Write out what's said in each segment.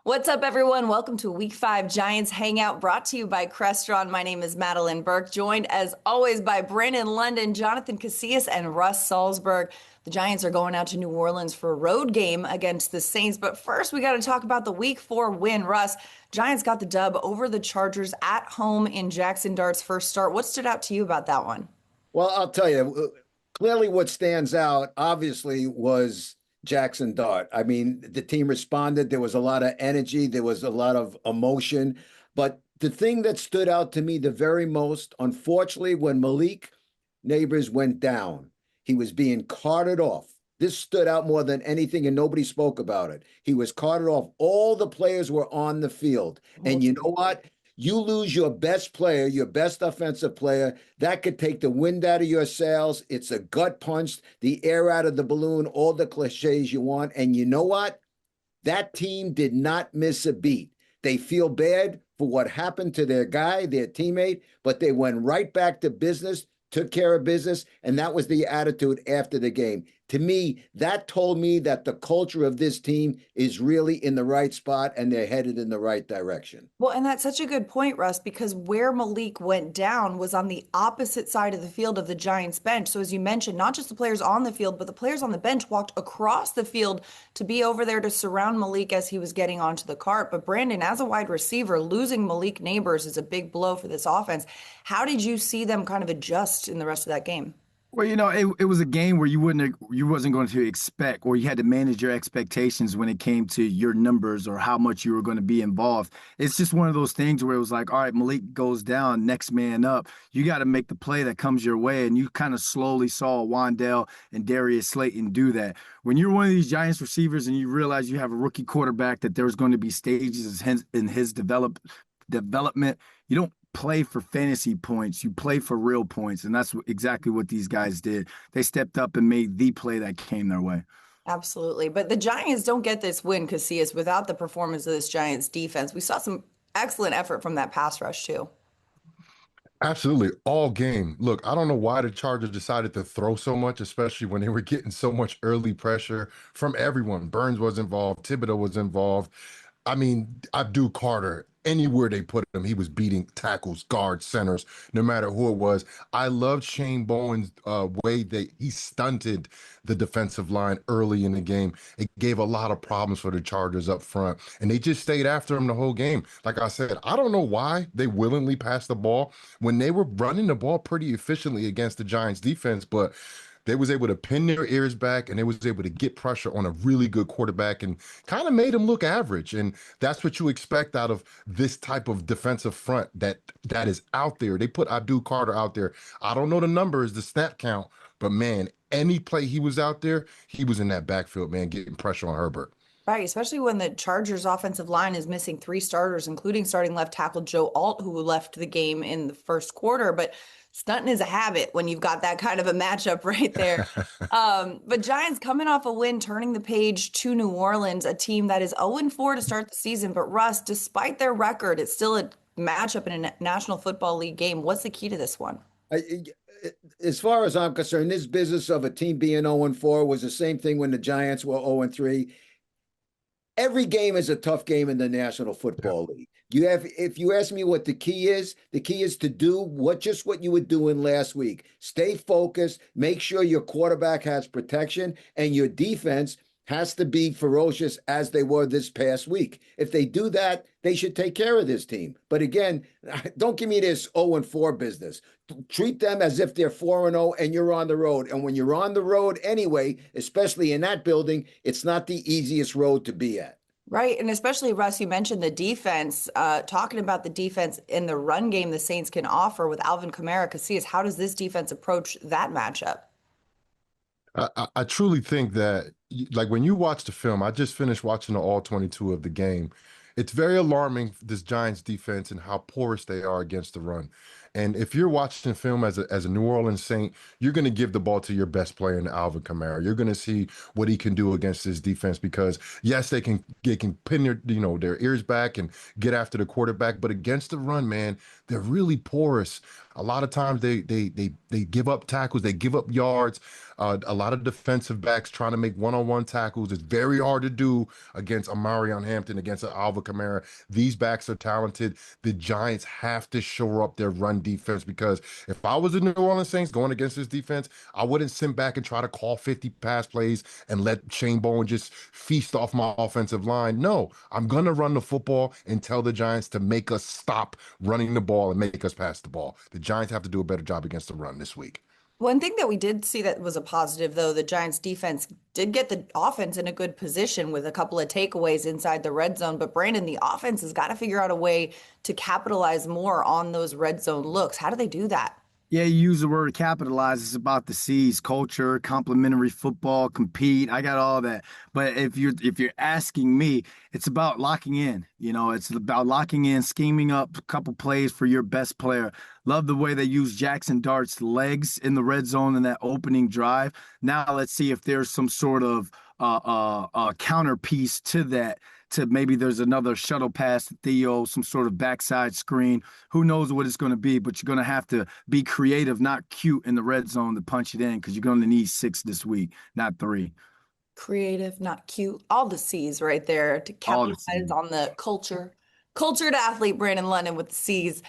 What's up, everyone? Welcome to Week 5 Giants Hangout, brought to you by Crestron. My name is Madeline Burke, joined as always by Brandon London, Jonathan Casillas, and Russ Salzberg. The Giants are going out to New Orleans for a road game against the Saints. But first, we got to talk about the Week 4 win. Russ, Giants got the dub over the Chargers at home in Jackson Dart's first start. What stood out to you about that one? Well, I'll tell you, clearly what stands out, obviously, was Jackson Dart. I mean, the team responded. There was a lot of energy. There was a lot of emotion. But the thing that stood out to me the very most, unfortunately, when Malik Neighbors went down, he was being carted off. This stood out more than anything, and nobody spoke about it. He was carted off. All the players were on the field. And you know what? You lose your best player, your best offensive player, that could take the wind out of your sails. It's a gut punch, the air out of the balloon, all the cliches you want. And you know what? That team did not miss a beat. They feel bad for what happened to their guy, their teammate, but they went right back to business, took care of business, and that was the attitude after the game. To me, that told me that the culture of this team is really in the right spot and they're headed in the right direction. Well, and that's such a good point, Russ, because where Malik went down was on the opposite side of the field of the Giants bench. So as you mentioned, not just the players on the field, but the players on the bench walked across the field to be over there to surround Malik as he was getting onto the cart. But Brandon, as a wide receiver, losing Malik Neighbors is a big blow for this offense. How did you see them kind of adjust in the rest of that game? Well, it was a game where you wasn't going to expect, or you had to manage your expectations when it came to your numbers or how much you were going to be involved. It's just one of those things where it was like, all right, Malik goes down, next man up. You got to make the play that comes your way, and you kind of slowly saw Wandale and Darius Slayton do that. When you're one of these Giants receivers and you realize you have a rookie quarterback, that there's going to be stages in his development, you don't play for fantasy points, you play for real points, and that's exactly what these guys did. They stepped up and made the play that came their way. Absolutely. But the Giants don't get this win, Casillas, without the performance of this Giants defense. We saw some excellent effort from that pass rush too. Absolutely. All game. Look, I don't know why the Chargers decided to throw so much, especially when they were getting so much early pressure from everyone. Burns was involved. Thibodeau was involved. I mean, Abdul Carter, anywhere they put him, he was beating tackles, guards, centers, no matter who it was. I loved Shane Bowen's way that he stunted the defensive line early in the game. It gave a lot of problems for the Chargers up front, and they just stayed after him the whole game. Like I said, I don't know why they willingly passed the ball when they were running the ball pretty efficiently against the Giants defense, but they was able to pin their ears back and they was able to get pressure on a really good quarterback and kind of made him look average. And that's what you expect out of this type of defensive front that is out there. They put Abdul Carter out there. I don't know the numbers, the snap count, but man, any play he was out there, he was in that backfield, man, getting pressure on Herbert. Right, especially when the Chargers offensive line is missing 3 starters, including starting left tackle Joe Alt, who left the game in the first quarter. But stunting is a habit when you've got that kind of a matchup right there. But Giants coming off a win, turning the page to New Orleans, a team that is 0-4 to start the season. But Russ, despite their record, it's still a matchup in a National Football League game. What's the key to this one? As far as I'm concerned, this business of a team being 0-4 was the same thing when the Giants were 0-3. Every game is a tough game in the National Football League. If you ask me what the key is to do what you were doing last week. Stay focused, make sure your quarterback has protection, and your defense has to be ferocious as they were this past week. If they do that, they should take care of this team. But again, don't give me this 0-4 business. Treat them as if they're 4-0 and you're on the road. And when you're on the road anyway, especially in that building, it's not the easiest road to be at. Right. And especially, Russ, you mentioned the defense, talking about the defense in the run game the Saints can offer with Alvin Kamara. Casillas, how does this defense approach that matchup? I truly think that, like, when you watch the film, I just finished watching the all 22 of the game. It's very alarming, this Giants defense and how porous they are against the run. And if you're watching film as a New Orleans Saint, you're going to give the ball to your best player in Alvin Kamara. You're going to see what he can do against this defense because yes, they can pin their ears back and get after the quarterback, but against the run, man, they're really porous. A lot of times they give up tackles, they give up yards. A lot of defensive backs trying to make one-on-one tackles. It's very hard to do against Amarion Hampton, against an Alvin Kamara. These backs are talented. The Giants have to shore up their run defense because if I was the New Orleans Saints going against this defense, I wouldn't sit back and try to call 50 pass plays and let Shane Bowen just feast off my offensive line. No, I'm going to run the football and tell the Giants to make us stop running the ball and make us pass the ball. The Giants have to do a better job against the run this week. One thing that we did see that was a positive, though, the Giants defense did get the offense in a good position with a couple of takeaways inside the red zone. But Brandon, the offense has got to figure out a way to capitalize more on those red zone looks. How do they do that? Yeah, you use the word capitalize. It's about the C's: culture, complementary football, compete. I got all that. But if you're asking me, it's about locking in. It's about locking in, scheming up a couple plays for your best player. Love the way they use Jackson Dart's legs in the red zone in that opening drive. Now let's see if there's some sort of counterpiece to that. To maybe there's another shuttle pass to Theo, some sort of backside screen. Who knows what it's going to be, but you're going to have to be creative, not cute in the red zone to punch it in because you're going to need 6 this week, not 3. Creative, not cute. All the C's right there to capitalize on the culture. Cultured athlete, Brandon London with the C's.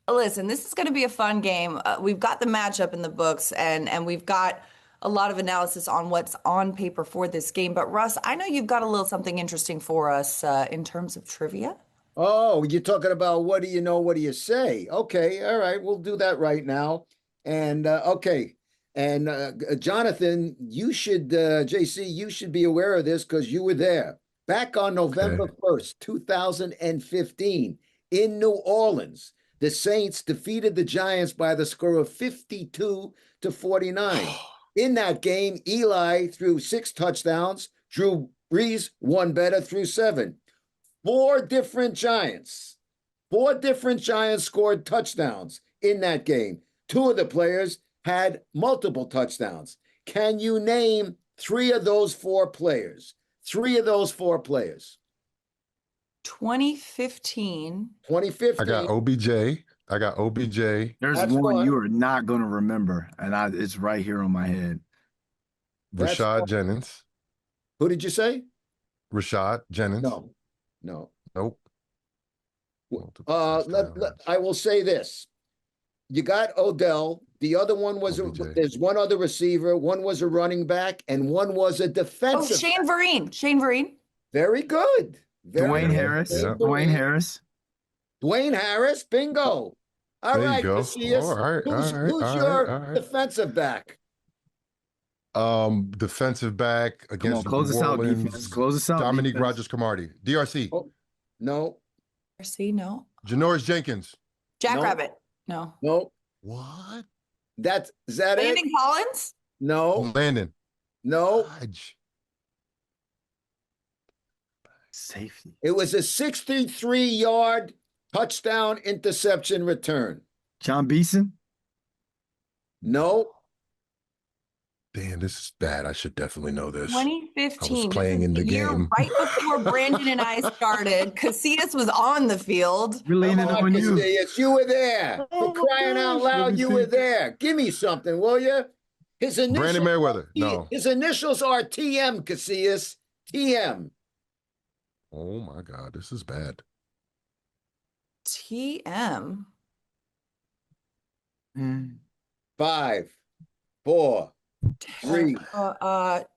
Listen, this is going to be a fun game. We've got the matchup in the books, and we've got a lot of analysis on what's on paper for this game. But Russ, I know you've got a little something interesting for us in terms of trivia. Oh, you're talking about what do you know? What do you say? Okay, all right, we'll do that right now. And okay, and Jonathan, you should, JC, you should be aware of this because you were there. Back on November 1st, 2015, in New Orleans, the Saints defeated the Giants by the score of 52-49. In that game, Eli threw 6 touchdowns. Drew Brees won better, threw 7. 4 different Giants scored touchdowns in that game. 2 of the players had multiple touchdowns. Can you name 3 of those 4 players? 3 of those 4 players. 2015. I got OBJ. There's That's one fun. you are not going to remember, and it's right here on my head. Rashad Jennings. Who did you say? Rashad Jennings. No. Nope. I will say this. You got Odell. The other one was there's one other receiver. One was a running back, and one was a defensive. Shane Vereen. Very good. Dwayne Harris. Yeah. Dwayne Harris. Dwayne Harris. Bingo. All There right, you go. Casillas. All right, Who's your defensive back? Defensive back against Close New us out, Orleans. defense. Close us out. Dominique defense. Rodgers-Cromartie. DRC. Oh, no. See, no. Janoris Jenkins. Jackrabbit. No. What? Is that it? Landon Collins? No. Landon. No. Hodge. Safety. It was a 63-yard touchdown interception return. John Beeson? No. Damn, this is bad. I should definitely know this. 2015. I was playing in the year game. right before Brandon and I started. Casillas was on the field. We're leaning Come on you. Casillas, you were there. Oh For crying my out gosh, loud, let me you see. were there. Give me something, will you? His initials, Brandon Merriweather. No. His initials are TM, Casillas. TM. Oh my God, this is bad. TM. 5, 4, 3,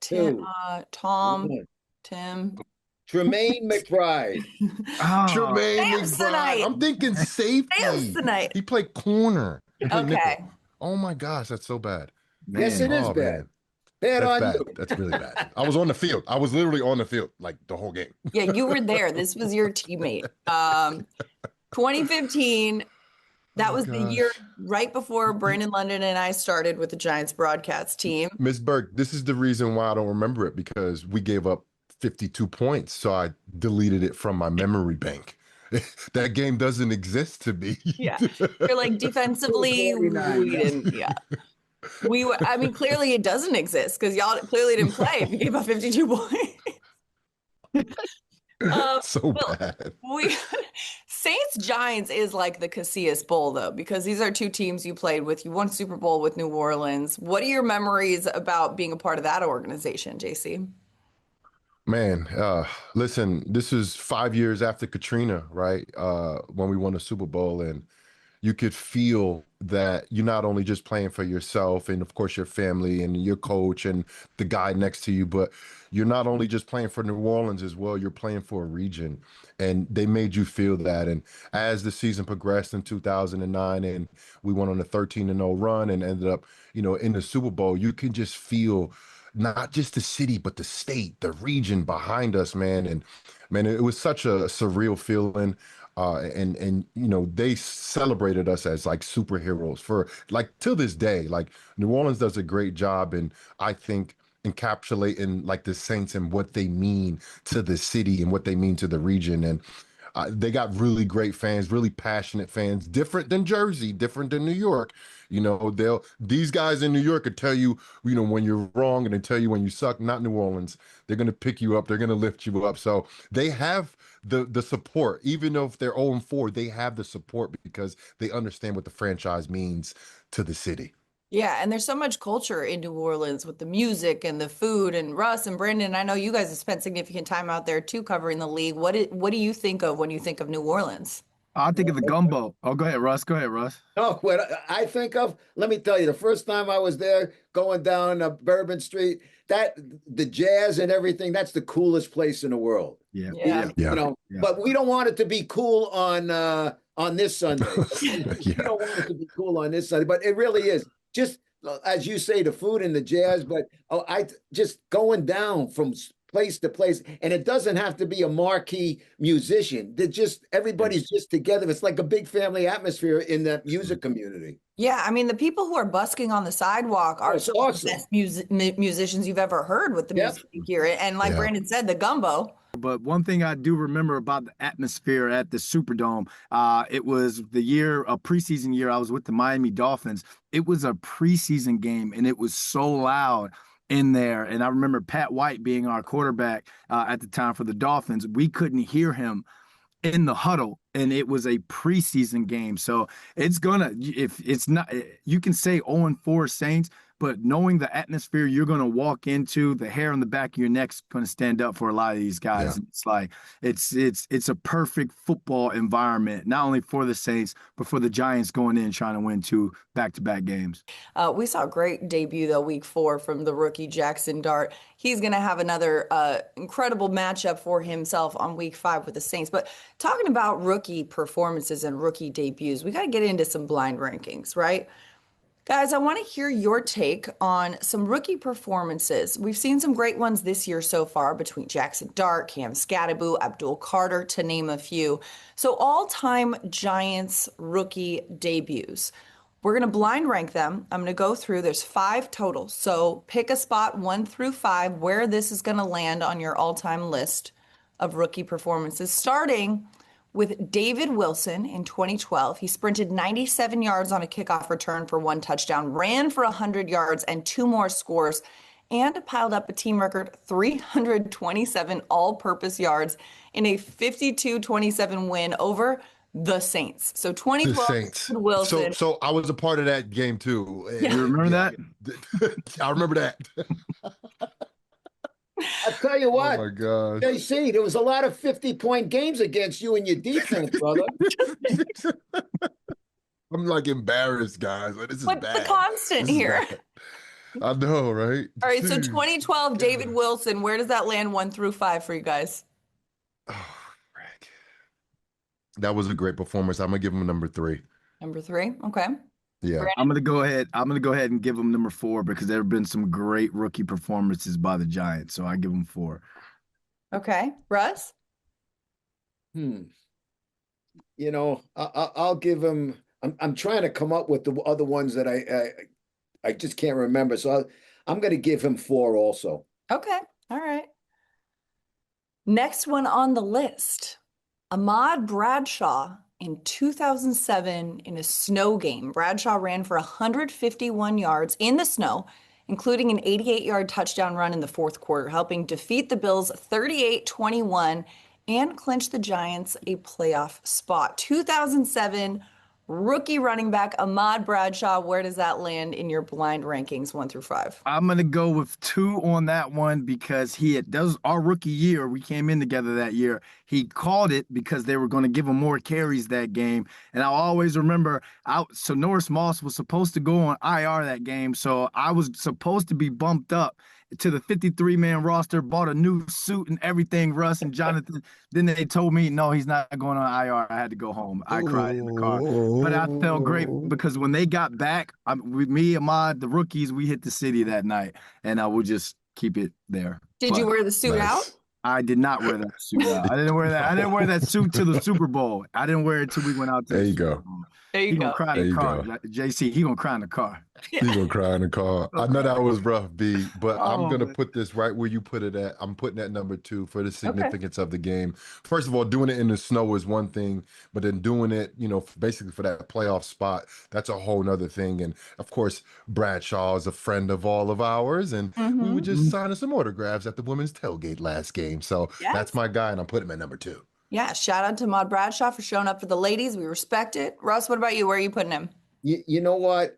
Tim, 2, Tom, 1. Tim. Tremaine McBride. Tremaine Samsonite. McBride. I'm thinking safety. Samsonite. He played corner. He played nickel. Okay. Oh my gosh, that's so bad. Yes, it is Oh, bad. man. Bad That's on bad. you. That's really bad. I was on the field. I was literally on the field like the whole game. Yeah, you were there. This was your teammate. 2015. That was the year right before Brandon London and I started with the Giants broadcast team. Miss Burke, this is the reason why I don't remember it because we gave up 52 points. So I deleted it from my memory bank. that game doesn't exist to me. Yeah. You're like defensively, 49, we yeah. didn't, yeah. I mean, clearly it doesn't exist because y'all clearly didn't play if you gave up 52 points. So Well, bad. we Saints Giants is like the Casillas Bowl though, because these are two teams you played with. You won Super Bowl with New Orleans. What are your memories about being a part of that organization, JC? Man, listen, this is 5 years after Katrina, right? When we won the Super Bowl, and you could feel that you're not only just playing for yourself and of course your family and your coach and the guy next to you, but you're not only just playing for New Orleans as well, you're playing for a region. And they made you feel that. And as the season progressed in 2009 and we went on a 13-0 run and ended up, in the Super Bowl, you can just feel not just the city, but the state, the region behind us, man. And man, it was such a surreal feeling. And they celebrated us as like superheroes for like till this day. Like New Orleans does a great job, and I think encapsulating like the Saints and what they mean to the city and what they mean to the region. And they got really great fans, really passionate fans, different than Jersey, different than New York. These guys in New York could tell you, when you're wrong, and they tell you when you suck. Not New Orleans. They're gonna pick you up. They're gonna lift you up. So they have the support, even though if they're 0-4, they have the support because they understand what the franchise means to the city. Yeah, and there's so much culture in New Orleans with the music and the food. And Russ and Brandon, I know you guys have spent significant time out there too covering the league. What do you think of when you think of New Orleans? I think of the gumbo. Oh, go ahead, Russ. Go ahead, Russ. Oh, what I think of, let me tell you, the first time I was there going down Bourbon Street, that the jazz and everything, that's the coolest place in the world. Yeah. Yeah. Yeah. But we don't want it to be cool on this Sunday. We Yeah. don't want it to be cool on this Sunday, but it really is. Just as you say, the food and the jazz, but I just going down from place to place, and it doesn't have to be a marquee musician. They're just everybody's just together. It's like a big family atmosphere in that music community. Yeah, I mean, the people who are busking on the sidewalk are It's some of the awesome. best musicians you've ever heard with the Yep. music you hear. And like Yeah. Brandon said, the gumbo. But one thing I do remember about the atmosphere at the Superdome, it was a preseason year. I was with the Miami Dolphins. It was a preseason game, and it was so loud in there. And I remember Pat White being our quarterback at the time for the Dolphins. We couldn't hear him in the huddle, and it was a preseason game. So it's gonna, if it's not, you can say 0-4 Saints, but knowing the atmosphere you're gonna walk into, the hair on the back of your neck's gonna stand up for a lot of these guys. Yeah. It's like it's a perfect football environment, not only for the Saints, but for the Giants going in trying to win 2 back-to-back games. We saw a great debut though, week 4 from the rookie Jackson Dart. He's going to have another incredible matchup for himself on week 5 with the Saints. But talking about rookie performances and rookie debuts, we got to get into some blind rankings, right? Guys, I want to hear your take on some rookie performances. We've seen some great ones this year so far between Jackson Dart, Cam Scattaboo, Abdul Carter, to name a few. So all-time Giants rookie debuts. We're going to blind rank them. I'm going to go through. There's 5 total. So pick a spot 1 through 5 where this is going to land on your all-time list of rookie performances, starting with David Wilson in 2012. He sprinted 97 yards on a kickoff return for 1 touchdown, ran for 100 yards and 2 more scores, and piled up a team record 327 all-purpose yards in a 52-27 win over the Saints. So The 2012 Saints. Wilson. So I was a part of that game too. Yeah. You remember that? I remember that. I'll tell you what, Oh my gosh. JC, there was a lot of 50-point games against you and your defense, brother. I'm like embarrassed, guys. Like, this is What's bad. the constant This is here? bad. I know, right? All right, so Jeez. 2012 David Wilson, where does that land 1 through 5 for you guys? Oh, frick. That was a great performance. I'm gonna give him a number 3. Number 3, okay. Yeah. I'm gonna go ahead and give them number 4 because there have been some great rookie performances by the Giants. So I give them 4. Okay, Russ? I'll give him. I'm trying to come up with the other ones that I just can't remember. So I'm going to give him 4 also. Okay, all right. Next one on the list. Ahmad Bradshaw in 2007 in a snow game. Bradshaw ran for 151 yards in the snow, including an 88-yard touchdown run in the fourth quarter, helping defeat the Bills 38-21 and clinch the Giants a playoff spot. 2007 rookie running back Ahmad Bradshaw. Where does that land in your blind rankings 1 through 5? I'm gonna go with 2 on that one because that was our rookie year. We came in together that year. He called it because they were going to give him more carries that game. And I always remember so Norris Moss was supposed to go on IR that game. So I was supposed to be bumped up to the 53-man roster, bought a new suit and everything, Russ and Jonathan. Then they told me, no, he's not going on IR. I had to go home. I cried in the car. But I felt great because when they got back, with me, Ahmad, the rookies, we hit the city that night. And I will just keep it there. Did you wear the suit out? I did not wear that suit out. I didn't wear that. I didn't wear that suit to the Super Bowl. I didn't wear it till we went out to There the you Super go. Bowl. There you He go. gonna cry There in the you car. go. JC, he gonna cry in the car. You gonna cry in the car. I know that was rough, B, but I'm Oh, gonna man. put this right where you put it at. I'm putting at number 2 for the significance of the game. First of all, doing it in the snow is one thing, but then doing it, basically for that playoff spot, that's a whole nother thing. And of course, Bradshaw is a friend of all of ours, and we were just signing some autographs at the women's tailgate last game. So Yes. that's my guy, and I'm putting him at number 2. Yeah, shout out to Ahmad Bradshaw for showing up for the ladies. We respect it. Russ, what about you? Where are you putting him? You know what?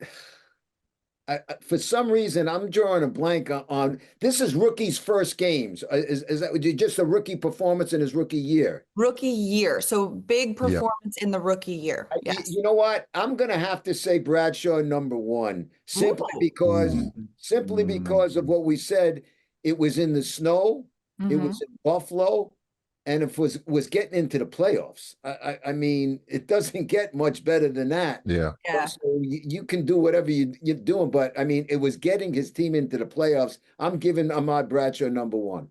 For some reason, I'm drawing a blank on this is rookie's first games. Is that just a rookie performance in his rookie year? Rookie year. So big Yep. performance in the rookie year. Yes. You know what? I'm gonna have to say Bradshaw number 1, simply Ooh. because of what we said. It was in the snow. It Mhm. was in Buffalo, and it was getting into the playoffs. I mean, it doesn't get much better than that. Yeah. Yeah. So you can do whatever you're doing, but I mean, it was getting his team into the playoffs. I'm giving Ahmad Bradshaw number 1.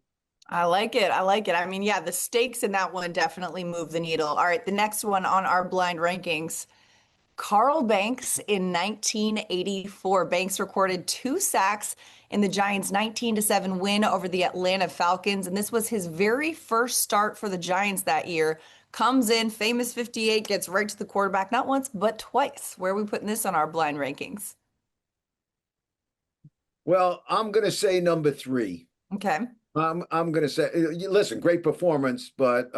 I like it. I like it. I mean, yeah, the stakes in that one definitely move the needle. All right, the next one on our blind rankings. Carl Banks in 1984. Banks recorded 2 sacks in the Giants' 19-7 win over the Atlanta Falcons. And this was his very first start for the Giants that year. Comes in, famous 58, gets right to the quarterback, not once, but twice. Where are we putting this on our blind rankings? Well, I'm gonna say number 3. Okay. I'm gonna say, listen, great performance, but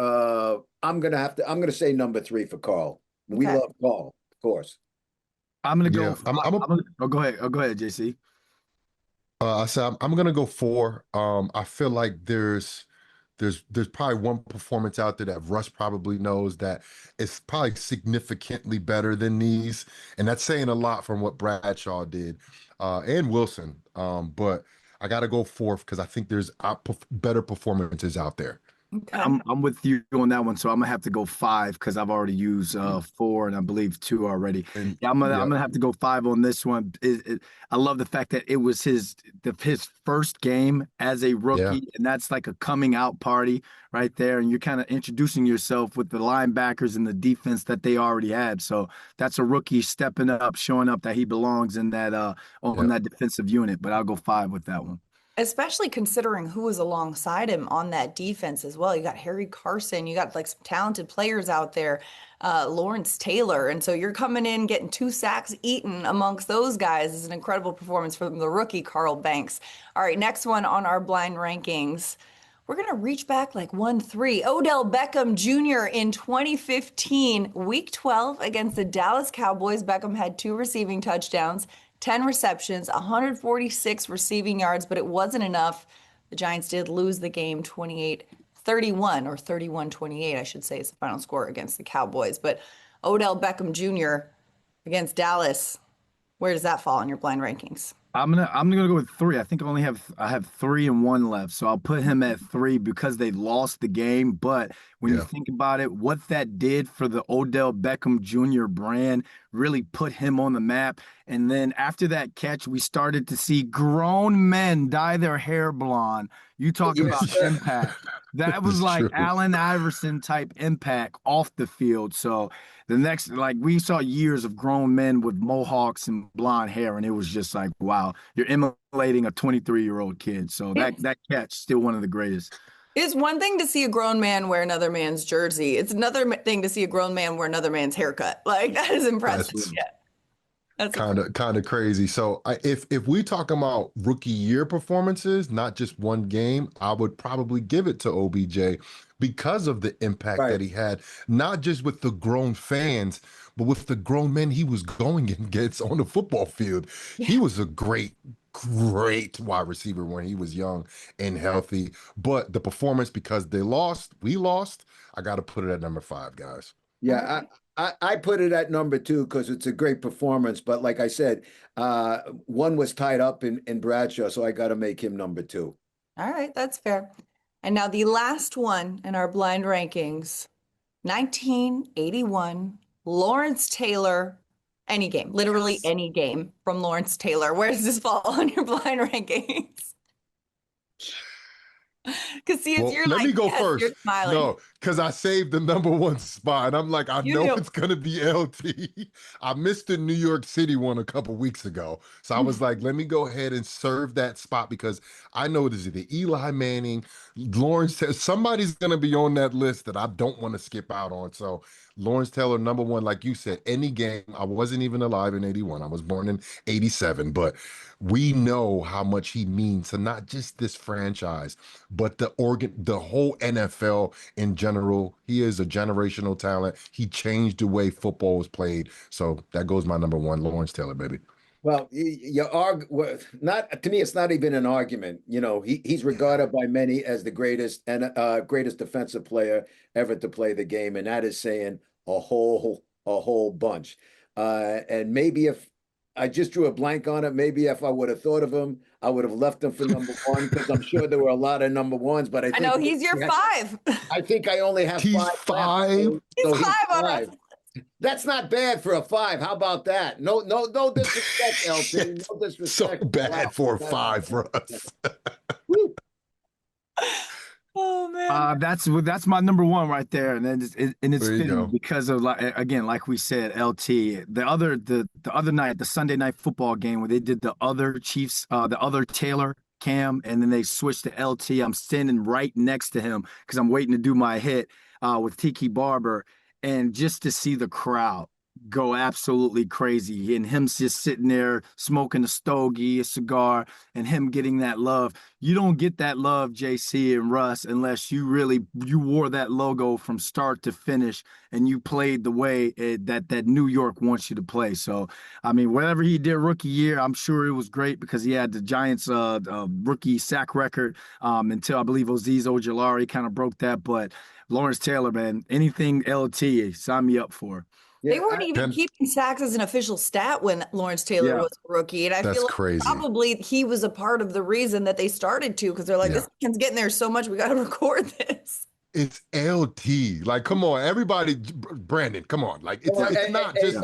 I'm gonna say number 3 for Carl. We Okay. love Carl, of course. I'm gonna go. Yeah, Go ahead. Go ahead, JC. I said I'm gonna go 4. I feel like there's probably one performance out there that Russ probably knows that it's probably significantly better than these, and that's saying a lot from what Bradshaw did, and Wilson. But I gotta go 4th because I think there's better performances out there. Okay. I'm with you on that one, so I'm gonna have to go 5 because I've already used 4 and I believe 2 already. And Yeah, I'm gonna have to go 5 on this one. I love the fact that it was his first game as a rookie, and that's like a coming out party right there. And you're kind of introducing yourself with the linebackers and the defense that they already had. So that's a rookie stepping up, showing up that he belongs in that on that defensive unit. But I'll go 5 with that one. Especially considering who was alongside him on that defense as well. You got Harry Carson, you got like some talented players out there, Lawrence Taylor. And so you're coming in, getting 2 sacks eaten amongst those guys is an incredible performance from the rookie, Carl Banks. All right, next one on our blind rankings. We're going to reach back like 1-3. Odell Beckham Jr. in 2015, week 12 against the Dallas Cowboys. Beckham had 2 receiving touchdowns, 10 receptions, 146 receiving yards, but it wasn't enough. The Giants did lose the game 28-31 or 31-28, I should say, is the final score against the Cowboys. But Odell Beckham Jr. against Dallas, where does that fall in your blind rankings? I'm gonna go with 3. I think I have 3 and 1 left, so I'll put him at 3 because they lost the game. But when you think about it, what that did for the Odell Beckham Jr. brand really put him on the map. And then after that catch, we started to see grown men dye their hair blonde. You talk about impact. That was like Allen Iverson type impact off the field. So the next, like we saw years of grown men with mohawks and blonde hair, and it was just like, wow, you're emulating a 23-year-old kid. So that catch, still one of the greatest. It's one thing to see a grown man wear another man's jersey. It's another thing to see a grown man wear another man's haircut. Like, that is impressive. That's Yeah. That's kind of crazy. So if we talk about rookie year performances, not just one game, I would probably give it to OBJ because of the impact that Right. he had, not just with the grown fans, but with the grown men he was going against on the football field. He was a great wide receiver when he was young and healthy. But the performance, because we lost, I got to put it at number 5, guys. Yeah, I put it at number 2 because it's a great performance. But like I said, one was tied up in Bradshaw, so I got to make him number 2. All right, that's fair. And now the last one in our blind rankings, 1981, Lawrence Taylor, any game, literally any game from Lawrence Taylor. Where does this fall on your blind rankings? Because see, Well, you're let like, me go yes, first. you're smiling. No, because I saved the number 1 spot. And I'm like, I You know do. it's gonna be LT. I missed the New York City one a couple weeks ago. So I was like, let me go ahead and serve that spot because I know this is the Eli Manning, Lawrence. Somebody's gonna be on that list that I don't want to skip out on. So Lawrence Taylor, number 1, like you said, any game. I wasn't even alive in 81. I was born in 87, but we know how much he means to not just this franchise, but the whole NFL in general. He is a generational talent. He changed the way football was played. So that goes my number 1, Lawrence Taylor, baby. Well, not to me. It's not even an argument. He's regarded by many as the greatest and greatest defensive player ever to play the game, and that is saying a whole bunch. And maybe if I just drew a blank on it, maybe if I would have thought of him, I would have left him for number 1 because I'm sure there were a lot of number 1s. But I know he's your 5. I think I only have He's 5 5. left, so He's 5 on us. That's not bad for a 5. How about that? No disrespect, LT. Shit. No disrespect. So bad for a 5 for us. Oh man. That's my number 1 right there, and then it's There you go. fitting because of, like we said, LT. The other night, the Sunday night football game where they did the other Chiefs, the other Taylor Cam, and then they switched to LT. I'm standing right next to him because I'm waiting to do my hit with Tiki Barber, and just to see the crowd go absolutely crazy and him just sitting there smoking a stogie, a cigar, and him getting that love. You don't get that love, JC and Russ, unless you wore that logo from start to finish and you played the way that New York wants you to play. So, I mean, whatever he did rookie year, I'm sure it was great because he had the Giants rookie sack record until I believe Azeez Ojulari kind of broke that. But Lawrence Taylor, man, anything LT, sign me up for. They Yeah, weren't even keeping sacks as an official stat when Lawrence Taylor was a rookie. And I That's feel like crazy. probably he was a part of the reason that they started to, because they're like, this man's getting there so much, we got to record this. It's LT. Like, come on, everybody, Brandon, come on. Like, it's not just,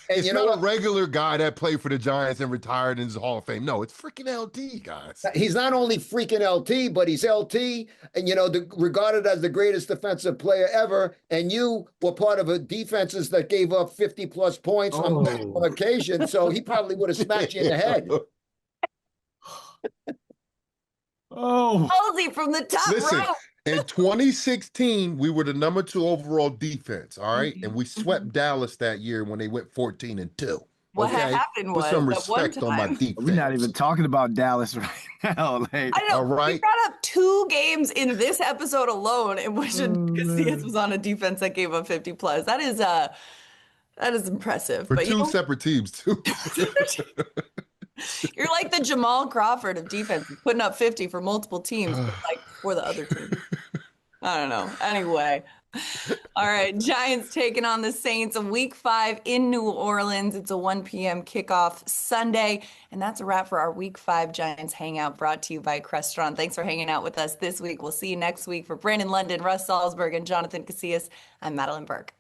it's not a regular guy that played for the Giants and retired in his Hall of Fame. No, it's freaking LT, guys. He's not only freaking LT, but he's LT, and regarded as the greatest defensive player ever. And you were part of a defenses that gave up 50+ points on occasion, so he probably would have smacked you in the head. Halsey from the top row. In 2016, we were the number 2 overall defense, all right? And we swept Dallas that year when they went 14-2. What happened was put some that one respect on my time- defense. We're not even talking about Dallas right now. Like, I know. All right. We brought up 2 games in this episode alone in which Casillas was on a defense that gave up 50+. That is impressive. For but 2 separate teams, too. You're like the Jamal Crawford of defense, putting up 50 for multiple teams, but like for the other team. I don't know. Anyway. All right. Giants taking on the Saints in week 5 in New Orleans. It's a 1 p.m. kickoff Sunday. And that's a wrap for our week 5 Giants Hangout brought to you by Crestron. Thanks for hanging out with us this week. We'll see you next week. For Brandon London, Russ Salzberg, and Jonathan Casillas, I'm Madeline Burke.